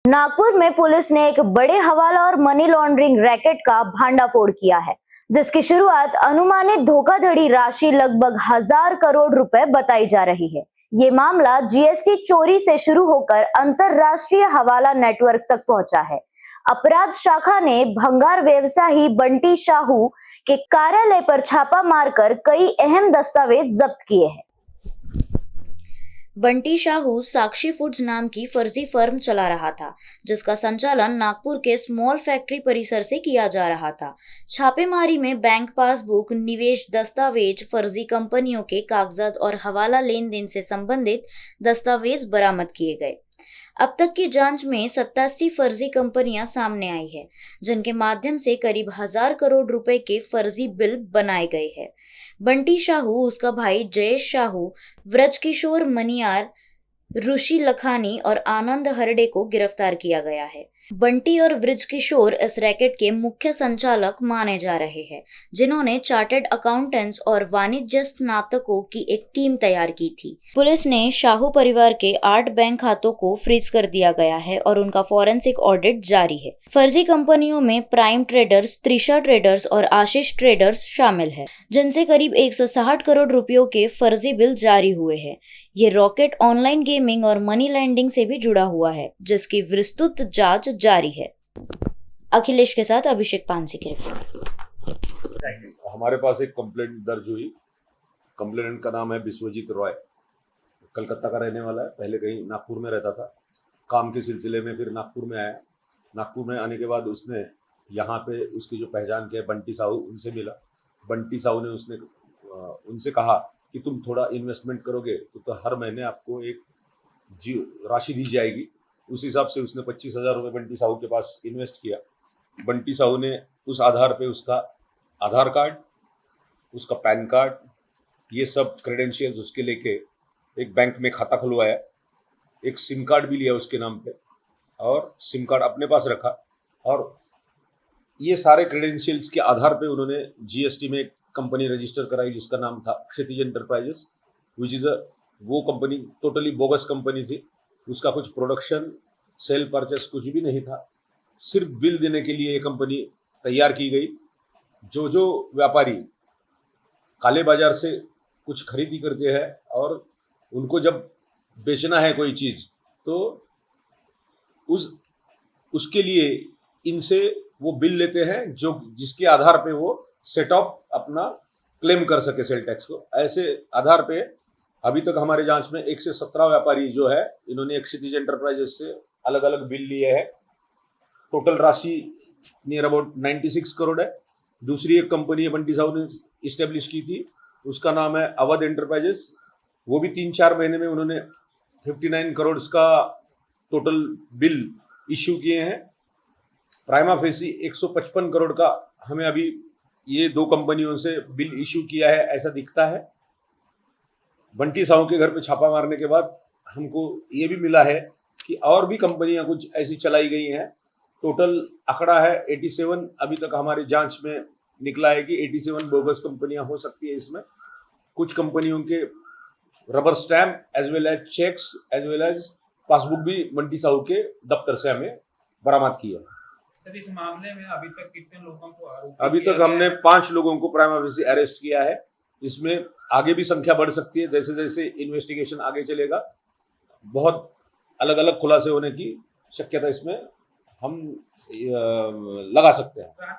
नागपुर में पुलिस ने एक बड़े हवाला और मनी लॉन्ड्रिंग रैकेट का भांडाफोड़ किया है, जिसकी शुरुआत अनुमानित धोखाधड़ी राशि लगभग 1,000 करोड़ रुपए बताई जा रही है। ये मामला जीएसटी चोरी से शुरू होकर अंतरराष्ट्रीय हवाला नेटवर्क तक पहुंचा है। अपराध शाखा ने भंगार व्यवसायी बंटी साहू के कार्यालय पर छापा मारकर कई अहम दस्तावेज जब्त किए हैं। बंटी साहू साक्षी फूड्स नाम की फर्जी फर्म चला रहा था, जिसका संचालन नागपुर के स्मॉल फैक्ट्री परिसर से किया जा रहा था। छापेमारी में बैंक पासबुक, निवेश दस्तावेज, फर्जी कंपनियों के कागजात और हवाला लेन देन से संबंधित दस्तावेज बरामद किए गए। अब तक की जांच में 87 फर्जी कंपनियां सामने आई है, जिनके माध्यम से करीब 1,000 करोड़ रुपए के फर्जी बिल बनाए गए हैं। बंटी साहू, उसका भाई जयेश साहू, व्रजकिशोर मनियार, ऋषि लखानी और आनंद हरडे को गिरफ्तार किया गया है। बंटी और व्रजकिशोर इस रैकेट के मुख्य संचालक माने जा रहे हैं, जिन्होंने चार्टर्ड अकाउंटेंट्स और वाणिज्य स्नातकों की एक टीम तैयार की थी। पुलिस ने साहू परिवार के 8 बैंक खातों को फ्रीज कर दिया गया है और उनका फॉरेंसिक ऑडिट जारी है। फर्जी कंपनियों में प्राइम ट्रेडर्स, त्रिशा ट्रेडर्स और आशीष ट्रेडर्स शामिल है, जिनसे करीब 160 करोड़ रुपयों के फर्जी बिल जारी हुए हैं। ये रॉकेट ऑनलाइन गेमिंग और मनी लैंडिंग से भी जुड़ा हुआ है, जिसकी विस्तृत जांच जारी है। अखिलेश के साथ अभिषेक पानसी की रिपोर्ट। हमारे पास एक कंप्लेंट दर्ज हुई। कंप्लेनेंट का नाम है विश्वजीत रॉय, कलकत्ता का रहने वाला है। पहले कहीं नागपुर में रहता था, काम के सिलसिले में फिर नागपुर में आया। नागपुर में आने के बाद उसने यहाँ पे उसकी जो पहचान के बंटी साहू, उनसे मिला। बंटी साहू ने उनसे कहा कि तुम थोड़ा इन्वेस्टमेंट करोगे तो हर महीने आपको एक राशि दी जाएगी। उस हिसाब से उसने 25,000 रुपये बंटी साहू के पास इन्वेस्ट किया। बंटी साहू ने उस आधार पे उसका आधार कार्ड, उसका पैन कार्ड, ये सब क्रेडेंशियल्स उसके लेके एक बैंक में खाता खुलवाया। एक सिम कार्ड भी लिया उसके नाम पे और सिम कार्ड अपने पास रखा। और ये सारे क्रेडेंशियल्स के आधार पे उन्होंने जीएसटी में एक कंपनी रजिस्टर कराई, जिसका नाम था क्षितिज एंटरप्राइजेस, विच इज़ वो कंपनी टोटली बोगस कंपनी थी। उसका कुछ प्रोडक्शन, सेल, परचेस कुछ भी नहीं था। सिर्फ बिल देने के लिए ये कंपनी तैयार की गई। जो व्यापारी काले बाजार से कुछ खरीदी करते हैं और उनको जब बेचना है कोई चीज़, तो उसके लिए इनसे वो बिल लेते हैं, जिसके आधार पे वो सेट ऑफ अपना क्लेम कर सके सेल टैक्स को। ऐसे आधार पे अभी तक हमारे जांच में 1 से 17 व्यापारी जो है, इन्होंने एक क्षितिज एंटरप्राइजेस से अलग अलग बिल लिए हैं। टोटल राशि नियर अबाउट 96 करोड़ है। दूसरी एक कंपनी है बंटी साहू ने इस्टेब्लिश की थी, उसका नाम है अवध एंटरप्राइजेस। वो भी 3-4 महीने में उन्होंने 59 करोड़ का टोटल बिल इश्यू किए हैं। प्राइमा फेसी 155 करोड़ का हमें अभी ये 2 कंपनियों से बिल इश्यू किया है, ऐसा दिखता है। बंटी साहू के घर पे छापा मारने के बाद हमको ये भी मिला है कि और भी कंपनियां कुछ ऐसी चलाई गई हैं। टोटल आंकड़ा है 87। अभी तक हमारी जांच में निकला है कि 87 बोगस कंपनियां हो सकती है। इसमें कुछ कंपनियों के rubber stamp as well as cheques as well as passbook भी बंटी साहू के दफ्तर से हमें बरामद किया। सर, इस मामले में अभी तक कितने लोगों को आरोपी अभी तक हमने 5 लोगों को प्राइमा फेसी अरेस्ट किया है। इसमें आगे भी संख्या बढ़ सकती है, जैसे जैसे इन्वेस्टिगेशन आगे चलेगा। बहुत अलग अलग खुलासे होने की शक्यता इसमें हम लगा सकते हैं।